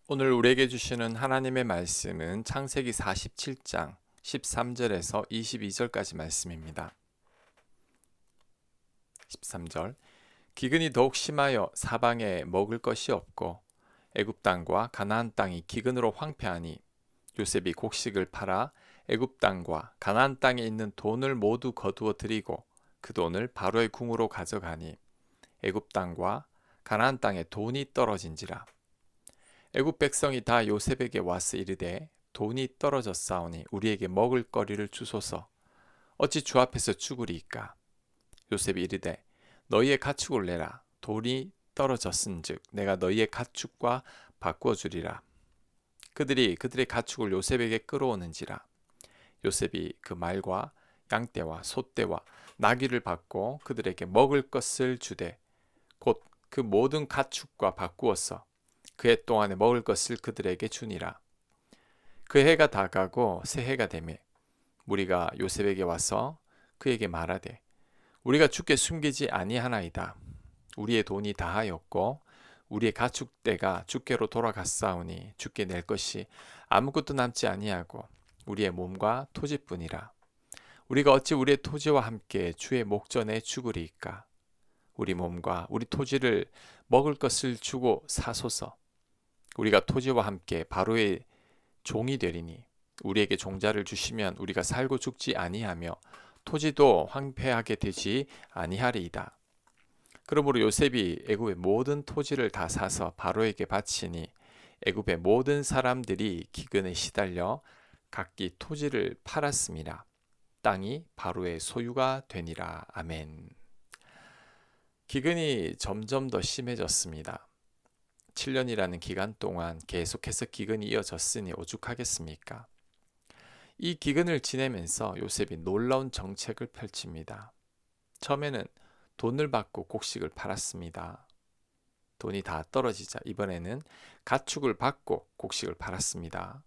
오늘 우리에게 주시는 하나님의 말씀은 창세기 47장 13절에서 22절까지 말씀입니다. 13절 기근이 더욱 심하여 사방에 먹을 것이 없고 애굽 땅과 가나안 땅이 기근으로 황폐하니 요셉이 곡식을 팔아 애굽 땅과 가나안 땅에 있는 돈을 모두 거두어 들이고 그 돈을 바로의 궁으로 가져가니 애굽 땅과 가나안 땅에 돈이 떨어진지라. 애굽 백성이 다 요셉에게 와서 이르되 돈이 떨어졌사오니 우리에게 먹을 거리를 주소서. 어찌 주 앞에서 죽으리이까. 요셉이 이르되 너희의 가축을 내라. 돈이 떨어졌은즉 내가 너희의 가축과 바꾸어 주리라. 그들이 그들의 가축을 요셉에게 끌어오는지라. 요셉이 그 말과 양떼와 소떼와 나귀를 받고 그들에게 먹을 것을 주되 곧 그 모든 가축과 바꾸어서 그 해 동안에 먹을 것을 그들에게 주니라. 그 해가 다 가고 새 해가 되매 무리가 요셉에게 와서 그에게 말하되 우리가 주께 숨기지 아니하나이다. 우리의 돈이 다하였고 우리의 가축대가 주께로 돌아갔사오니 주께 낼 것이 아무것도 남지 아니하고 우리의 몸과 토지뿐이라. 우리가 어찌 우리의 토지와 함께 주의 목전에 죽으리이까. 우리 몸과 우리 토지를 먹을 것을 주고 사소서. 우리가 토지와 함께 바로의 종이 되리니 우리에게 종자를 주시면 우리가 살고 죽지 아니하며 토지도 황폐하게 되지 아니하리이다. 그러므로 요셉이 애굽의 모든 토지를 다 사서 바로에게 바치니 애굽의 모든 사람들이 기근에 시달려 각기 토지를 팔았음이라. 땅이 바로의 소유가 되니라. 아멘. 기근이 점점 더 심해졌습니다. 7년이라는 기간 동안 계속해서 기근이 이어졌으니 오죽하겠습니까? 이 기근을 지내면서 요셉이 놀라운 정책을 펼칩니다. 처음에는 돈을 받고 곡식을 팔았습니다. 돈이 다 떨어지자 이번에는 가축을 받고 곡식을 팔았습니다.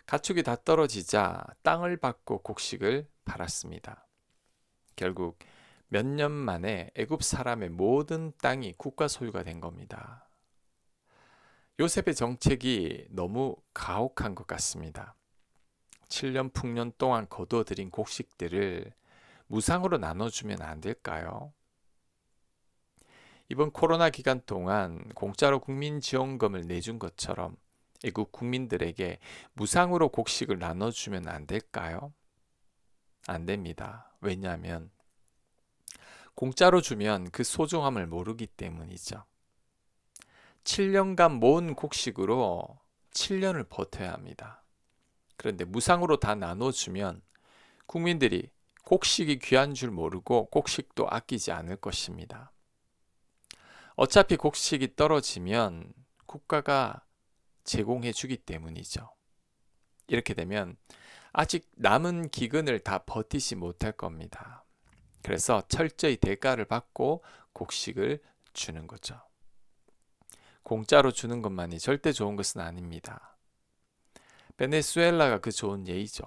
가축이 다 떨어지자 땅을 받고 곡식을 팔았습니다. 결국 몇 년 만에 애굽 사람의 모든 땅이 국가 소유가 된 겁니다. 요셉의 정책이 너무 가혹한 것 같습니다. 7년 풍년 동안 거두어들인 곡식들을 무상으로 나눠주면 안 될까요? 이번 코로나 기간 동안 공짜로 국민지원금을 내준 것처럼 애국 국민들에게 무상으로 곡식을 나눠주면 안 될까요? 안 됩니다. 왜냐하면 공짜로 주면 그 소중함을 모르기 때문이죠. 7년간 모은 곡식으로 7년을 버텨야 합니다. 그런데 무상으로 다 나눠주면 국민들이 곡식이 귀한 줄 모르고 곡식도 아끼지 않을 것입니다. 어차피 곡식이 떨어지면 국가가 제공해 주기 때문이죠. 이렇게 되면 아직 남은 기근을 다 버티지 못할 겁니다. 그래서 철저히 대가를 받고 곡식을 주는 거죠. 공짜로 주는 것만이 절대 좋은 것은 아닙니다. 베네수엘라가 그 좋은 예이죠.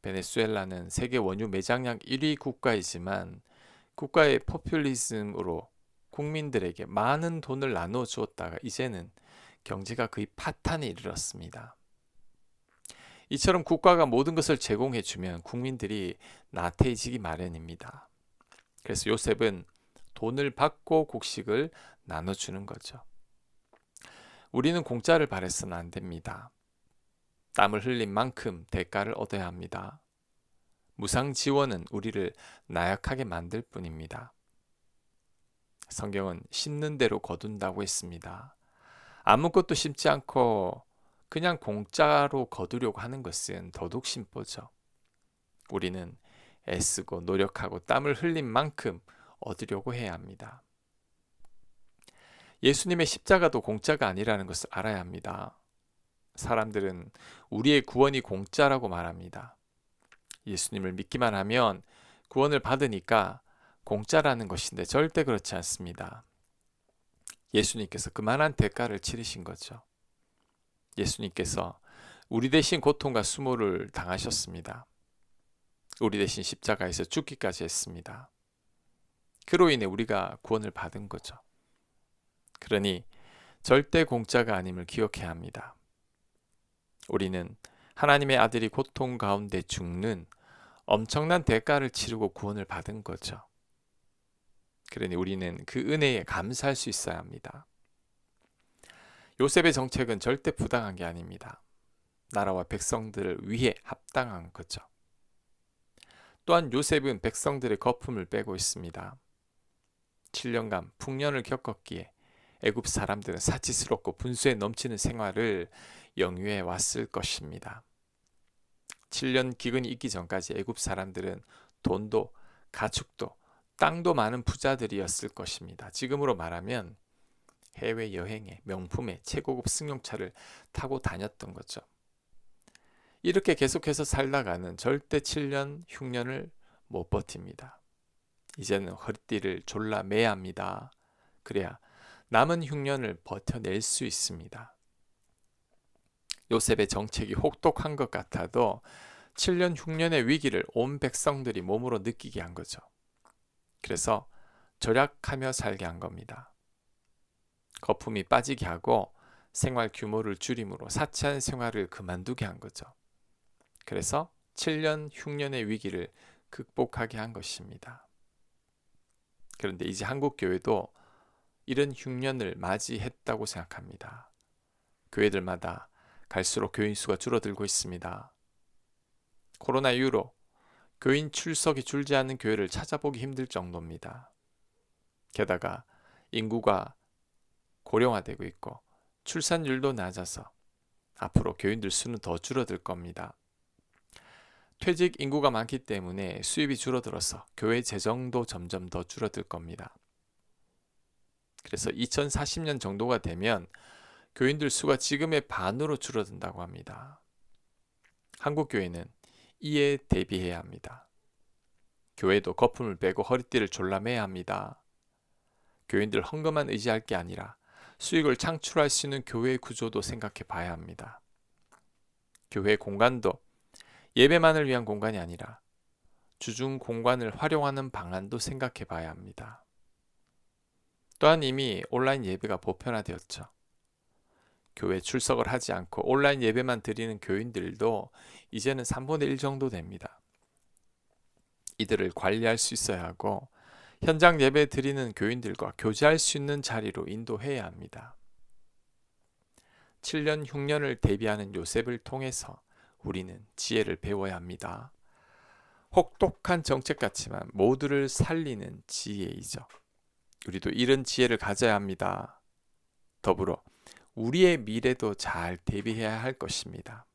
베네수엘라는 세계 원유 매장량 1위 국가이지만 국가의 포퓰리즘으로 국민들에게 많은 돈을 나눠 주었다가 이제는 경제가 거의 파탄에 이르렀습니다. 이처럼 국가가 모든 것을 제공해 주면 국민들이 나태해지기 마련입니다. 그래서 요셉은 돈을 받고 곡식을 나눠주는 거죠. 우리는 공짜를 바라서는 안 됩니다. 땀을 흘린 만큼 대가를 얻어야 합니다. 무상 지원은 우리를 나약하게 만들 뿐입니다. 성경은 심는 대로 거둔다고 했습니다. 아무것도 심지 않고 그냥 공짜로 거두려고 하는 것은 도둑 심보죠. 우리는 애쓰고 노력하고 땀을 흘린 만큼 얻으려고 해야 합니다. 예수님의 십자가도 공짜가 아니라는 것을 알아야 합니다. 사람들은 우리의 구원이 공짜라고 말합니다. 예수님을 믿기만 하면 구원을 받으니까 공짜라는 것인데 절대 그렇지 않습니다. 예수님께서 그만한 대가를 치르신 거죠. 예수님께서 우리 대신 고통과 수모를 당하셨습니다. 우리 대신 십자가에서 죽기까지 했습니다. 그로 인해 우리가 구원을 받은 거죠. 그러니 절대 공짜가 아님을 기억해야 합니다. 우리는 하나님의 아들이 고통 가운데 죽는 엄청난 대가를 치르고 구원을 받은 거죠. 그러니 우리는 그 은혜에 감사할 수 있어야 합니다. 요셉의 정책은 절대 부당한 게 아닙니다. 나라와 백성들을 위해 합당한 거죠. 또한 요셉은 백성들의 거품을 빼고 있습니다. 7년간 풍년을 겪었기에 애굽 사람들은 사치스럽고 분수에 넘치는 생활을 영위해 왔을 것입니다. 7년 기근이 있기 전까지 애굽 사람들은 돈도 가축도 땅도 많은 부자들이었을 것입니다. 지금으로 말하면 해외여행에 명품의 최고급 승용차를 타고 다녔던 거죠. 이렇게 계속해서 살다가는 절대 7년 흉년을 못 버팁니다. 이제는 허리띠를 졸라 매야 합니다. 그래야 남은 흉년을 버텨낼 수 있습니다. 요셉의 정책이 혹독한 것 같아도 7년 흉년의 위기를 온 백성들이 몸으로 느끼게 한 거죠. 그래서 절약하며 살게 한 겁니다. 거품이 빠지게 하고 생활 규모를 줄임으로 사치한 생활을 그만두게 한 거죠. 그래서 7년 흉년의 위기를 극복하게 한 것입니다. 그런데 이제 한국 교회도 이런 흉년을 맞이했다고 생각합니다. 교회들마다 갈수록 교인 수가 줄어들고 있습니다. 코로나 이후로 교인 출석이 줄지 않는 교회를 찾아보기 힘들 정도입니다. 게다가 인구가 고령화되고 있고 출산율도 낮아서 앞으로 교인들 수는 더 줄어들 겁니다. 퇴직 인구가 많기 때문에 수입이 줄어들어서 교회 재정도 점점 더 줄어들 겁니다. 그래서 2040년 정도가 되면 교인들 수가 지금의 반으로 줄어든다고 합니다. 한국 교회는 이에 대비해야 합니다. 교회도 거품을 빼고 허리띠를 졸라매야 합니다. 교인들 헌금만 의지할 게 아니라 수익을 창출할 수 있는 교회의 구조도 생각해 봐야 합니다. 교회 공간도 예배만을 위한 공간이 아니라 주중 공간을 활용하는 방안도 생각해 봐야 합니다. 또한 이미 온라인 예배가 보편화되었죠. 교회 출석을 하지 않고 온라인 예배만 드리는 교인들도 이제는 3분의 1 정도 됩니다. 이들을 관리할 수 있어야 하고 현장 예배 드리는 교인들과 교제할 수 있는 자리로 인도해야 합니다. 7년 흉년을 대비하는 요셉을 통해서 우리는 지혜를 배워야 합니다. 혹독한 정책 같지만 모두를 살리는 지혜이죠. 우리도 이런 지혜를 가져야 합니다. 더불어 우리의 미래도 잘 대비해야 할 것입니다.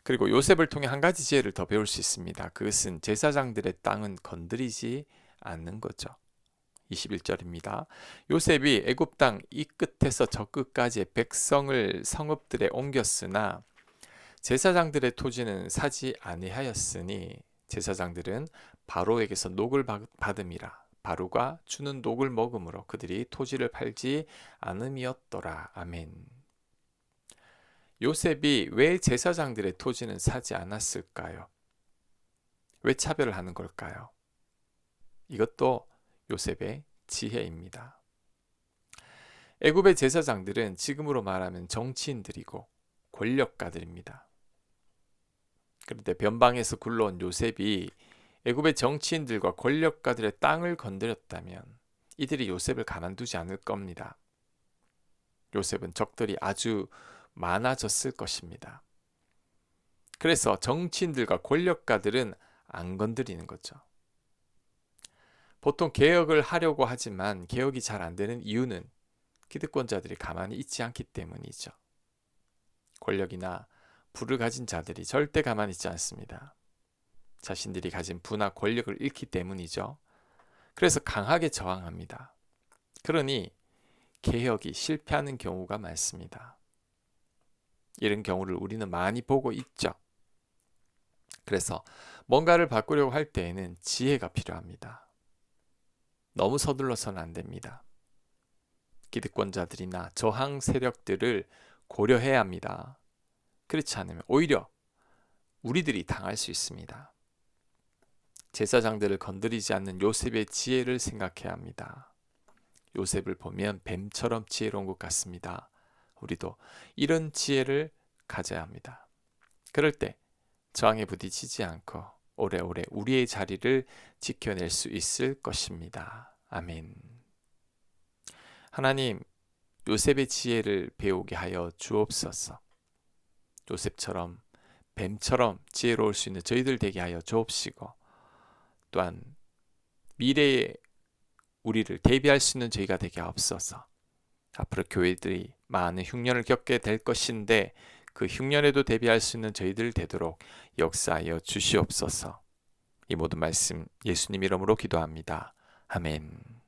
그리고 요셉을 통해 한 가지 지혜를 더 배울 수 있습니다. 그것은 제사장들의 땅은 건드리지 않는 거죠. 21절입니다. 요셉이 애굽 땅 이 끝에서 저 끝까지의 백성을 성읍들에 옮겼으나 제사장들의 토지는 사지 아니하였으니 제사장들은 바로에게서 녹을 받음이라. 바로가 주는 녹을 먹음으로 그들이 토지를 팔지 않음이었더라. 아멘. 요셉이 왜 제사장들의 토지는 사지 않았을까요? 왜 차별을 하는 걸까요? 이것도 요셉의 지혜입니다. 애굽의 제사장들은 지금으로 말하면 정치인들이고 권력가들입니다. 그런데 변방에서 굴러온 요셉이 애굽의 정치인들과 권력가들의 땅을 건드렸다면 이들이 요셉을 가만두지 않을 겁니다. 요셉은 적들이 아주 많아졌을 것입니다. 그래서 정치인들과 권력가들은 안 건드리는 거죠. 보통 개혁을 하려고 하지만 개혁이 잘 안 되는 이유는 기득권자들이 가만히 있지 않기 때문이죠. 권력이나 부를 가진 자들이 절대 가만히 있지 않습니다. 자신들이 가진 부나 권력을 잃기 때문이죠. 그래서 강하게 저항합니다. 그러니 개혁이 실패하는 경우가 많습니다. 이런 경우를 우리는 많이 보고 있죠. 그래서 뭔가를 바꾸려고 할 때에는 지혜가 필요합니다. 너무 서둘러서는 안 됩니다. 기득권자들이나 저항 세력들을 고려해야 합니다. 그렇지 않으면 오히려 우리들이 당할 수 있습니다. 제사장들을 건드리지 않는 요셉의 지혜를 생각해야 합니다. 요셉을 보면 뱀처럼 지혜로운 것 같습니다. 우리도 이런 지혜를 가져야 합니다. 그럴 때 저항에 부딪히지 않고 오래오래 우리의 자리를 지켜낼 수 있을 것입니다. 아멘. 하나님, 요셉의 지혜를 배우게 하여 주옵소서. 요셉처럼 뱀처럼 지혜로울 수 있는 저희들 되게 하여 주옵시고, 또한 미래에 우리를 대비할 수 있는 저희가 되게 하옵소서. 앞으로 교회들이 많은 흉년을 겪게 될 것인데 그 흉년에도 대비할 수 있는 저희들 되도록 역사하여 주시옵소서. 이 모든 말씀 예수님 이름으로 기도합니다. 아멘.